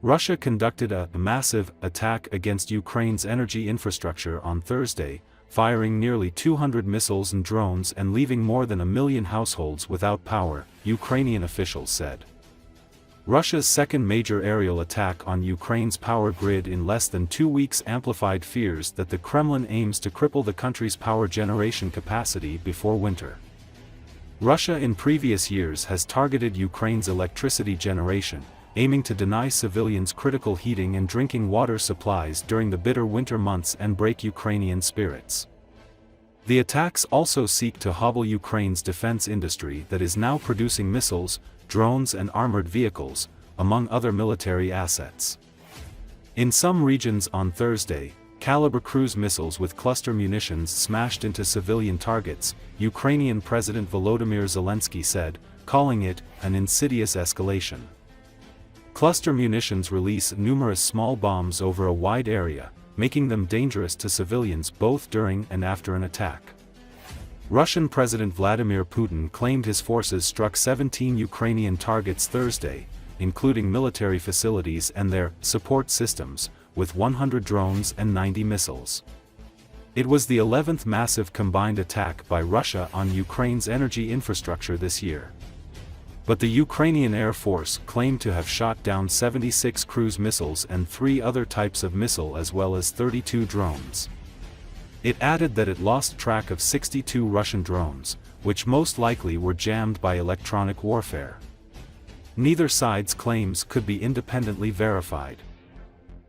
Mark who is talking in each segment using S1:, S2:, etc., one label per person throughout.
S1: Russia conducted a massive attack against Ukraine's energy infrastructure on Thursday, firing nearly 200 missiles and drones and leaving more than 1 million households without power, Ukrainian officials said. Russia's second major aerial attack on Ukraine's power grid in less than 2 weeks amplified fears that the Kremlin aims to cripple the country's power generation capacity before winter. Russia in previous years has targeted Ukraine's electricity generation, aiming to deny civilians critical heating and drinking water supplies during the bitter winter months and break Ukrainian spirits. The attacks also seek to hobble Ukraine's defense industry that is now producing missiles, drones and armored vehicles, among other military assets. In some regions on Thursday, caliber cruise missiles with cluster munitions smashed into civilian targets, Ukrainian President Volodymyr Zelensky said, calling it an insidious escalation. Cluster munitions release numerous small bombs over a wide area, making them dangerous to civilians both during and after an attack. Russian President Vladimir Putin claimed his forces struck 17 Ukrainian targets Thursday, including military facilities and their support systems, with 100 drones and 90 missiles. It was the 11th massive combined attack by Russia on Ukraine's energy infrastructure this year. But the Ukrainian Air Force claimed to have shot down 76 cruise missiles and 3 other types of missile as well as 32 drones. It added that it lost track of 62 Russian drones, which most likely were jammed by electronic warfare. Neither side's claims could be independently verified.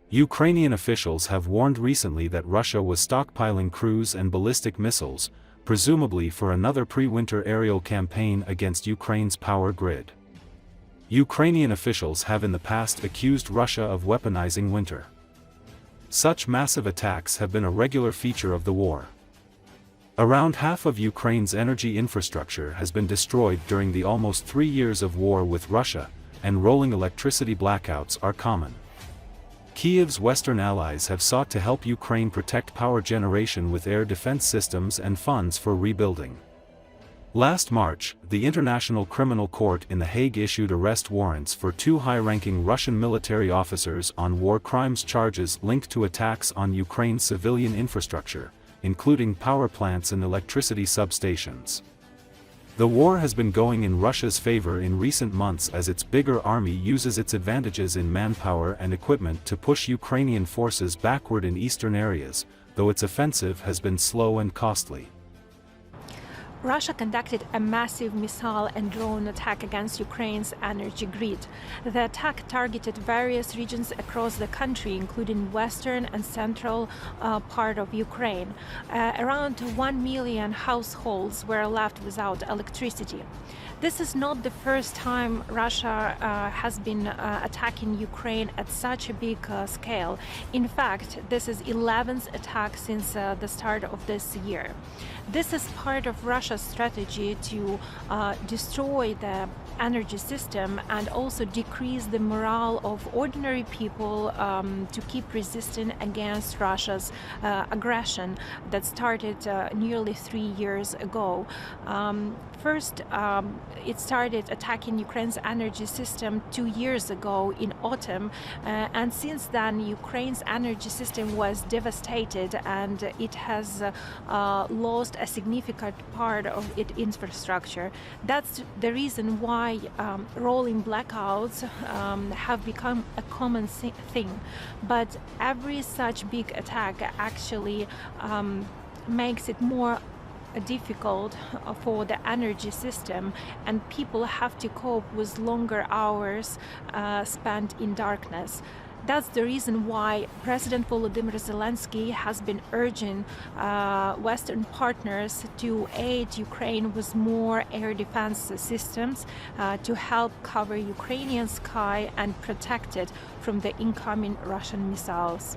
S1: Ukrainian officials have warned recently that Russia was stockpiling cruise and ballistic missiles, presumably for another pre-winter aerial campaign against Ukraine's power grid. Ukrainian officials have in the past accused Russia of weaponizing winter. Such massive attacks have been a regular feature of the war. Around half of Ukraine's energy infrastructure has been destroyed during the almost 3 years of war with Russia, and rolling electricity blackouts are common. Kiev's Western allies have sought to help Ukraine protect power generation with air defense systems and funds for rebuilding. Last March, the International Criminal Court in The Hague issued arrest warrants for 2 high-ranking Russian military officers on war crimes charges linked to attacks on Ukraine's civilian infrastructure, including power plants and electricity substations. The war has been going in Russia's favor in recent months as its bigger army uses its advantages in manpower and equipment to push Ukrainian forces backward in eastern areas, though its offensive has been slow and costly.
S2: Russia conducted a massive missile and drone attack against Ukraine's energy grid. The attack targeted various regions across the country, including western and central part of Ukraine. Around 1 million households were left without electricity. This is not the first time Russia has been attacking Ukraine at such a big scale. In fact, this is 11th attack since the start of this year. This is part of Russia's strategy to destroy the energy system and also decrease the morale of ordinary people to keep resisting against Russia's aggression that started nearly 3 years ago. First, it started attacking Ukraine's energy system 2 years ago in autumn, and since then Ukraine's energy system was devastated and it has lost a significant part of its infrastructure. That's the reason why rolling blackouts have become a common thing. But every such big attack actually makes it more difficult for the energy system, and people have to cope with longer hours spent in darkness. That's the reason why President Volodymyr Zelensky has been urging Western partners to aid Ukraine with more air defense systems to help cover Ukrainian sky and protect it from the incoming Russian missiles.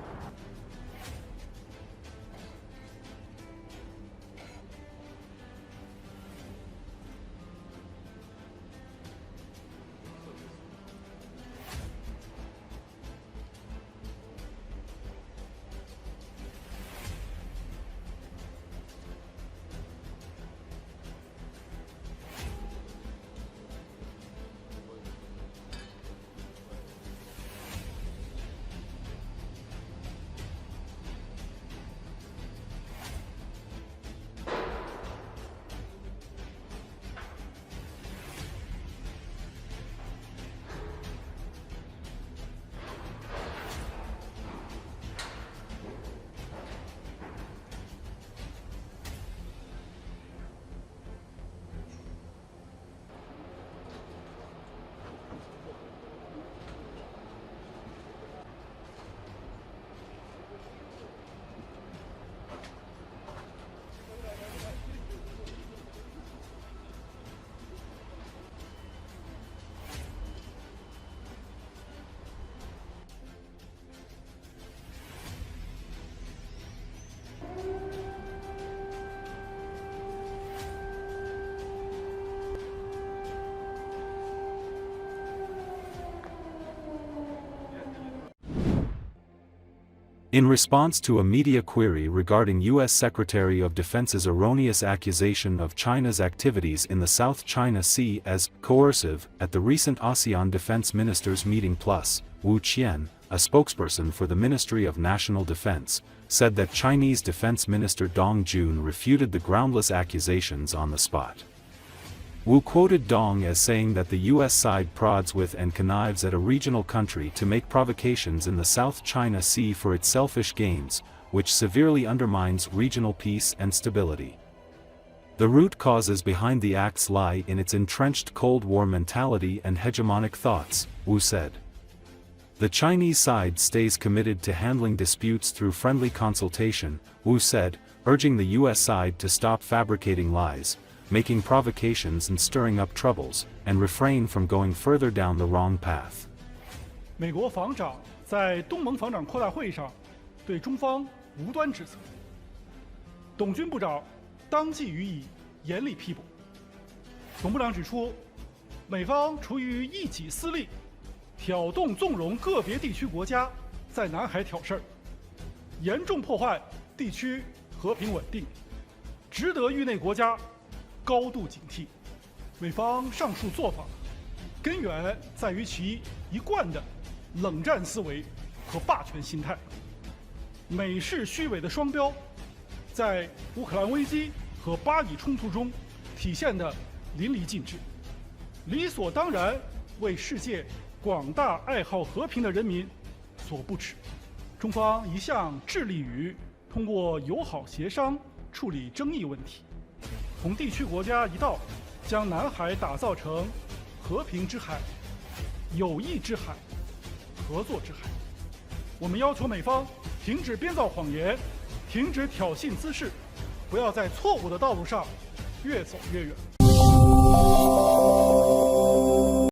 S1: In response to a media query regarding U.S. Secretary of Defense's erroneous accusation of China's activities in the South China Sea as coercive at the recent ASEAN Defense Ministers meeting, Wu Qian, a spokesperson for the Ministry of National Defense, said that Chinese Defense Minister Dong Jun refuted the groundless accusations on the spot. Wu quoted Dong as saying that the U.S. side prods with and connives at a regional country to make provocations in the South China Sea for its selfish gains, which severely undermines regional peace and stability. The root causes behind the acts lie in its entrenched Cold War mentality and hegemonic thoughts, Wu said. The Chinese side stays committed to handling disputes through friendly consultation, Wu said, urging the U.S. side to stop fabricating lies, making provocations and stirring up troubles, and refrain from going further down the wrong path.
S3: 美国防长在东盟防长扩大会议上对中方无端指责，董军部长当即予以严厉批驳。董部长指出，美方出于一己私利，挑动纵容个别地区国家在南海挑事儿，严重破坏地区和平稳定，值得域内国家高度警惕。美方上述做法，根源在于其一贯的冷战思维和霸权心态，美式虚伪的双标，在乌克兰危机和巴以冲突中体现得淋漓尽致，理所当然为世界广大爱好和平的人民所不齿。中方一向致力于通过友好协商处理争议问题，同地区国家一道，将南海打造成和平之海、友谊之海、合作之海。我们要求美方停止编造谎言，停止挑衅滋事，不要在错误的道路上越走越远。